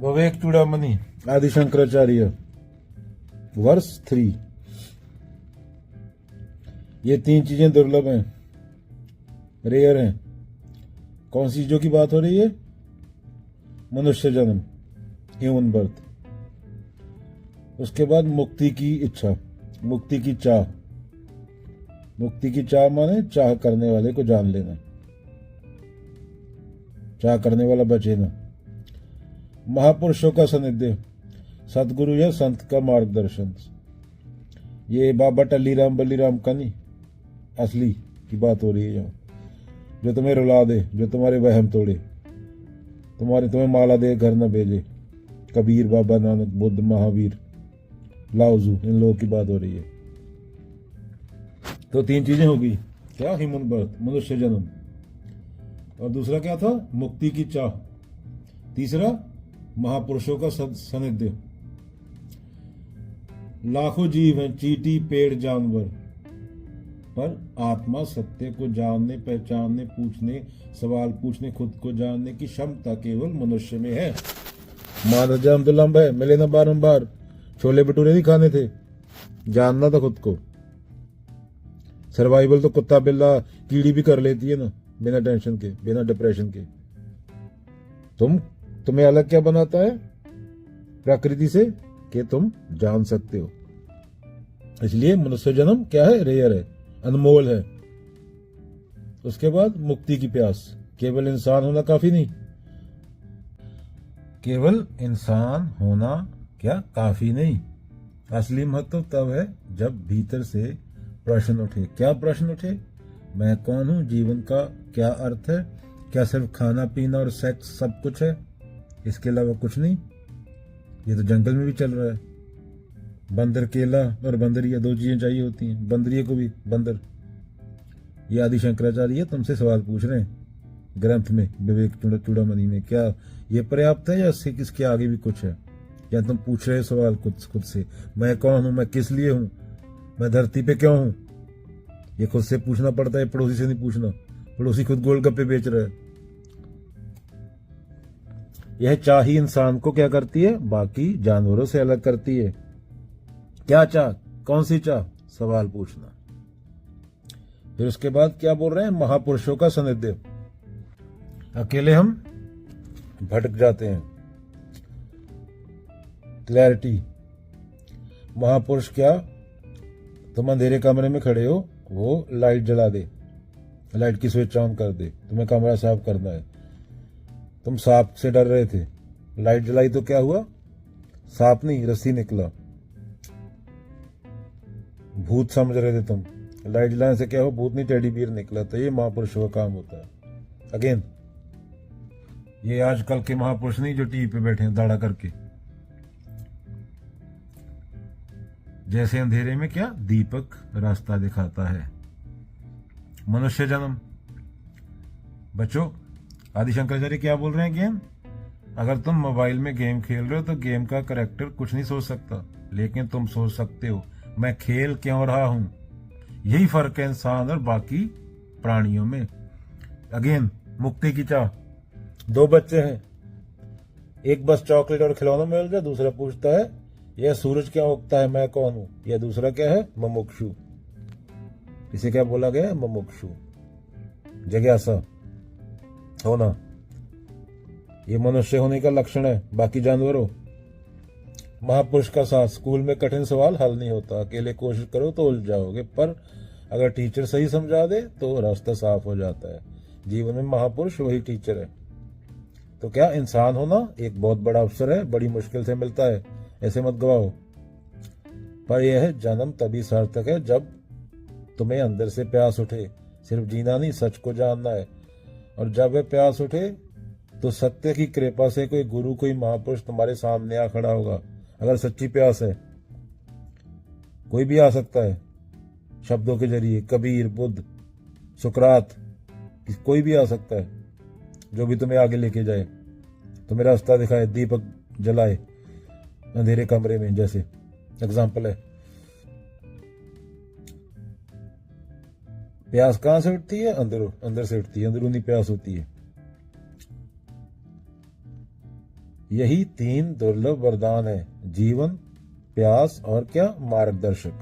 विवेक चूड़ामणि आदि शंकराचार्य वर्ष 3। ये 3 चीजें दुर्लभ हैं, रेयर हैं। कौन सी चीजों की बात हो रही है? मनुष्य जन्म, ह्यूमन बर्थ। उसके बाद मुक्ति की इच्छा, मुक्ति की चाह। मुक्ति की चाह माने चाह करने वाले को जान लेना, चाह करने वाला बचे ना। महापुरुषों का सानिध्य, सतगुरु या संत का मार्गदर्शन। ये बाबा टल्लीराम बल्लीराम का नहीं, असली की बात हो रही है यहाँ। जो तुम्हें रुला दे, जो तुम्हारे वहम तोड़े, तुम्हें माला दे घर न भेजे। कबीर, बाबा नानक, बुद्ध, महावीर, लाओजू, इन लोगों की बात हो रही है। तो 3 चीजें होगी क्या? ह्यूमन बर्थ, मनुष्य जन्म, और दूसरा क्या था? मुक्ति की चाह। तीसरा महापुरुषों का सानिध्य। लाखों जीव हैं, चींटी, पेड़, जानवर, पर आत्मा सत्य को जानने, पहचानने, पूछने, सवाल पूछने, खुद को जानने की क्षमता केवल मनुष्य में है। महाराज अब्दुल्लाह है, मिले ना बारंबार, छोले भटूरे नहीं खाने थे, जानना था खुद को। सर्वाइवल तो कुत्ता बिल्ला कीड़ी भी कर लेती है ना, बिना टेंशन के, बिना डिप्रेशन के। तुम्हें अलग क्या बनाता है प्रकृति से? कि तुम जान सकते हो। इसलिए मनुष्य जन्म क्या है? रेयर है, अनमोल है। उसके बाद मुक्ति की प्यास। केवल इंसान होना काफी नहीं, केवल इंसान होना क्या काफी नहीं। असली महत्व तब है जब भीतर से प्रश्न उठे। क्या प्रश्न उठे? मैं कौन हूं? जीवन का क्या अर्थ है? क्या सिर्फ खाना पीना और सेक्स सब कुछ है? इसके अलावा कुछ नहीं? ये तो जंगल में भी चल रहा है। बंदर, केला और बंदरिया, 2 चीजें चाहिए होती हैं। बंदरिया को भी बंदर। ये आदि शंकराचार्य तुमसे सवाल पूछ रहे हैं ग्रंथ में, विवेक चूड़ामणि में। क्या ये पर्याप्त है या इसके आगे भी कुछ है? या तुम पूछ रहे सवाल खुद से, मैं कौन हूं? मैं किस लिए हूं? मैं धरती पे क्यों हूं? ये खुद से पूछना पड़ता है, पड़ोसी से नहीं पूछना। पड़ोसी खुद गोलगप्पे बेच रहा है। यह चाह ही इंसान को क्या करती है? बाकी जानवरों से अलग करती है। क्या चाह? कौन सी चाह? सवाल पूछना। फिर उसके बाद क्या बोल रहे हैं? महापुरुषों का सानिध्य। अकेले हम भटक जाते हैं। क्लैरिटी। महापुरुष क्या? तुम अंधेरे कमरे में खड़े हो, वो लाइट जला दे, लाइट की स्विच ऑन कर दे, तुम्हें कमरा साफ करना है। तुम सांप से डर रहे थे, लाइट जलाई तो क्या हुआ? सांप नहीं, रस्सी निकला। भूत समझ रहे थे तुम, लाइट जलाने से क्या हो? भूत नहीं, टेडी बियर निकला। तो ये महापुरुषों का काम होता है। अगेन, ये आजकल के महापुरुष नहीं जो टीवी पे बैठे हैं दाढ़ा करके। जैसे अंधेरे में क्या? दीपक रास्ता दिखाता है। मनुष्य जन्म। बच्चों, आदि शंकराचार्य क्या बोल रहे हैं? गेम। अगर तुम मोबाइल में गेम खेल रहे हो तो गेम का कैरेक्टर कुछ नहीं सोच सकता, लेकिन तुम सोच सकते हो मैं खेल क्यों रहा हूं। यही फर्क है इंसान और बाकी प्राणियों में। अगेन, मुक्ति की चाह। 2 बच्चे हैं, एक बस चॉकलेट और खिलौना मिल जाए, दूसरा पूछता है यह सूरज क्यों उगता है, मैं कौन हूं। यह दूसरा क्या है? मुमुक्षु। इसे क्या बोला गया है? मुमुक्षु, जिज्ञासा होना। ये मनुष्य होने का लक्षण है। बाकी जानवरों, महापुरुष का साथ। स्कूल में कठिन सवाल हल नहीं होता, अकेले कोशिश करो तो उलझ जाओगे, पर अगर टीचर सही समझा दे तो रास्ता साफ हो जाता है। जीवन में महापुरुष वही टीचर है। तो क्या इंसान होना एक बहुत बड़ा अवसर है, बड़ी मुश्किल से मिलता है, ऐसे मत गवाओ। पर यह जन्म तभी सार्थक है जब तुम्हें अंदर से प्यास उठे। सिर्फ जीना नहीं, सच को जानना है। और जब वह प्यास उठे तो सत्य की कृपा से कोई गुरु, कोई महापुरुष तुम्हारे सामने आ खड़ा होगा। अगर सच्ची प्यास है, कोई भी आ सकता है शब्दों के जरिए। कबीर, बुद्ध, सुकरात, कोई भी आ सकता है जो भी तुम्हें आगे लेके जाए, तुम्हें रास्ता दिखाए, दीपक जलाए अंधेरे कमरे में, जैसे एग्जाम्पल है। प्यास कहां से उठती है? अंदर से उठती है, अंदरूनी प्यास होती है। यही तीन दुर्लभ वरदान है, जीवन, प्यास और क्या, मार्गदर्शक।